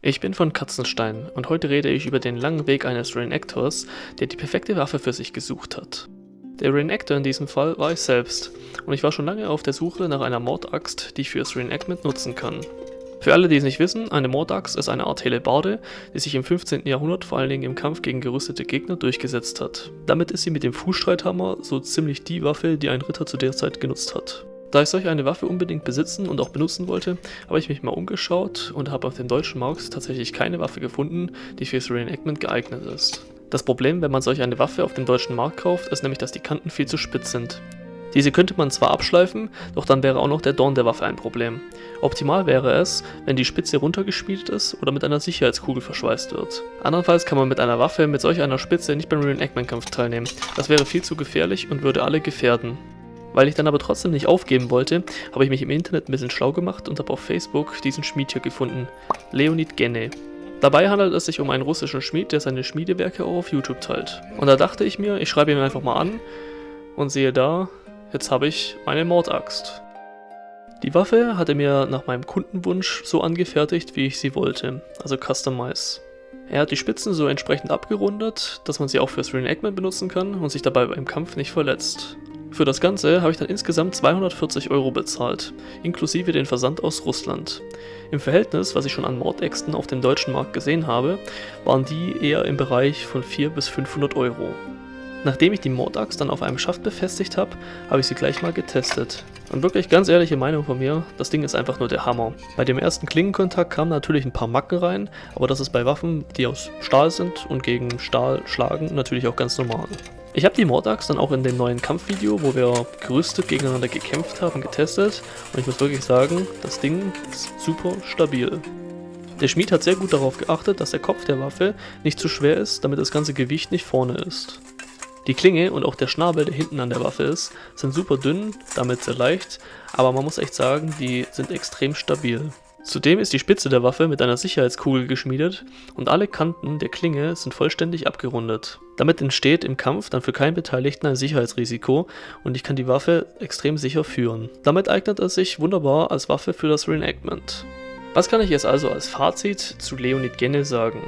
Ich bin von Katzenstein und heute rede ich über den langen Weg eines Reenactors, der die perfekte Waffe für sich gesucht hat. Der Reenactor in diesem Fall war ich selbst und ich war schon lange auf der Suche nach einer Mordaxt, die ich fürs Reenactment nutzen kann. Für alle, die es nicht wissen, eine Mordaxt ist eine Art Hellebarde, die sich im 15. Jahrhundert vor allen Dingen im Kampf gegen gerüstete Gegner durchgesetzt hat. Damit ist sie mit dem Fußstreithammer so ziemlich die Waffe, die ein Ritter zu der Zeit genutzt hat. Da ich solch eine Waffe unbedingt besitzen und auch benutzen wollte, habe ich mich mal umgeschaut und habe auf dem deutschen Markt tatsächlich keine Waffe gefunden, die fürs Reenactment geeignet ist. Das Problem, wenn man solch eine Waffe auf dem deutschen Markt kauft, ist nämlich, dass die Kanten viel zu spitz sind. Diese könnte man zwar abschleifen, doch dann wäre auch noch der Dorn der Waffe ein Problem. Optimal wäre es, wenn die Spitze runtergeschmiedet ist oder mit einer Sicherheitskugel verschweißt wird. Andernfalls kann man mit einer Waffe mit solch einer Spitze nicht beim Reenactment-Kampf teilnehmen. Das wäre viel zu gefährlich und würde alle gefährden. Weil ich dann aber trotzdem nicht aufgeben wollte, habe ich mich im Internet ein bisschen schlau gemacht und habe auf Facebook diesen Schmied hier gefunden, Leonid Gene. Dabei handelt es sich um einen russischen Schmied, der seine Schmiedewerke auch auf YouTube teilt. Und da dachte ich mir, ich schreibe ihn einfach mal an und siehe da, jetzt habe ich meine Mordaxt. Die Waffe hat er mir nach meinem Kundenwunsch so angefertigt, wie ich sie wollte, also Customize. Er hat die Spitzen so entsprechend abgerundet, dass man sie auch fürs Reenactment benutzen kann und sich dabei beim Kampf nicht verletzt. Für das Ganze habe ich dann insgesamt 240 € bezahlt, inklusive den Versand aus Russland. Im Verhältnis, was ich schon an Mordäxten auf dem deutschen Markt gesehen habe, waren die eher im Bereich von 400 bis 500 €. Nachdem ich die Mordaxt dann auf einem Schaft befestigt habe, habe ich sie gleich mal getestet. Und wirklich ganz ehrliche Meinung von mir, das Ding ist einfach nur der Hammer. Bei dem ersten Klingenkontakt kamen natürlich ein paar Macken rein, aber das ist bei Waffen, die aus Stahl sind und gegen Stahl schlagen, natürlich auch ganz normal. Ich habe die Mordaxt dann auch in dem neuen Kampfvideo, wo wir gerüstet gegeneinander gekämpft haben, getestet und ich muss wirklich sagen, das Ding ist super stabil. Der Schmied hat sehr gut darauf geachtet, dass der Kopf der Waffe nicht zu schwer ist, damit das ganze Gewicht nicht vorne ist. Die Klinge und auch der Schnabel, der hinten an der Waffe ist, sind super dünn, damit sehr leicht, aber man muss echt sagen, die sind extrem stabil. Zudem ist die Spitze der Waffe mit einer Sicherheitskugel geschmiedet und alle Kanten der Klinge sind vollständig abgerundet. Damit entsteht im Kampf dann für keinen Beteiligten ein Sicherheitsrisiko und ich kann die Waffe extrem sicher führen. Damit eignet es sich wunderbar als Waffe für das Reenactment. Was kann ich jetzt also als Fazit zu Leonid Gene sagen?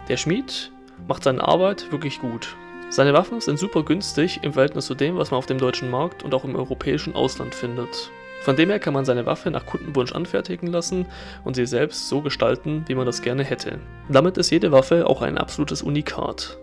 Der Schmied macht seine Arbeit wirklich gut. Seine Waffen sind super günstig im Verhältnis zu dem, was man auf dem deutschen Markt und auch im europäischen Ausland findet. Von dem her kann man seine Waffe nach Kundenwunsch anfertigen lassen und sie selbst so gestalten, wie man das gerne hätte. Damit ist jede Waffe auch ein absolutes Unikat.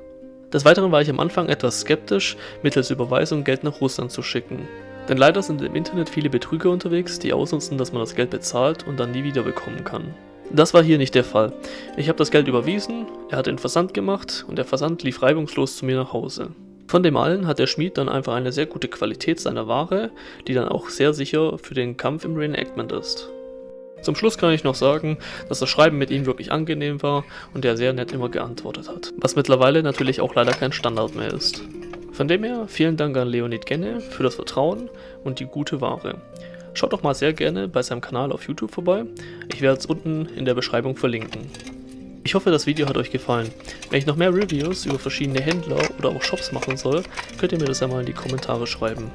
Des Weiteren war ich am Anfang etwas skeptisch, mittels Überweisung Geld nach Russland zu schicken. Denn leider sind im Internet viele Betrüger unterwegs, die ausnutzen, dass man das Geld bezahlt und dann nie wieder bekommen kann. Das war hier nicht der Fall. Ich habe das Geld überwiesen, er hat den Versand gemacht und der Versand lief reibungslos zu mir nach Hause. Von dem allen hat der Schmied dann einfach eine sehr gute Qualität seiner Ware, die dann auch sehr sicher für den Kampf im Reenactment ist. Zum Schluss kann ich noch sagen, dass das Schreiben mit ihm wirklich angenehm war und er sehr nett immer geantwortet hat, was mittlerweile natürlich auch leider kein Standard mehr ist. Von dem her, vielen Dank an Leonid Gene für das Vertrauen und die gute Ware. Schaut doch mal sehr gerne bei seinem Kanal auf YouTube vorbei, ich werde es unten in der Beschreibung verlinken. Ich hoffe, das Video hat euch gefallen. Wenn ich noch mehr Reviews über verschiedene Händler oder auch Shops machen soll, könnt ihr mir das ja mal in die Kommentare schreiben.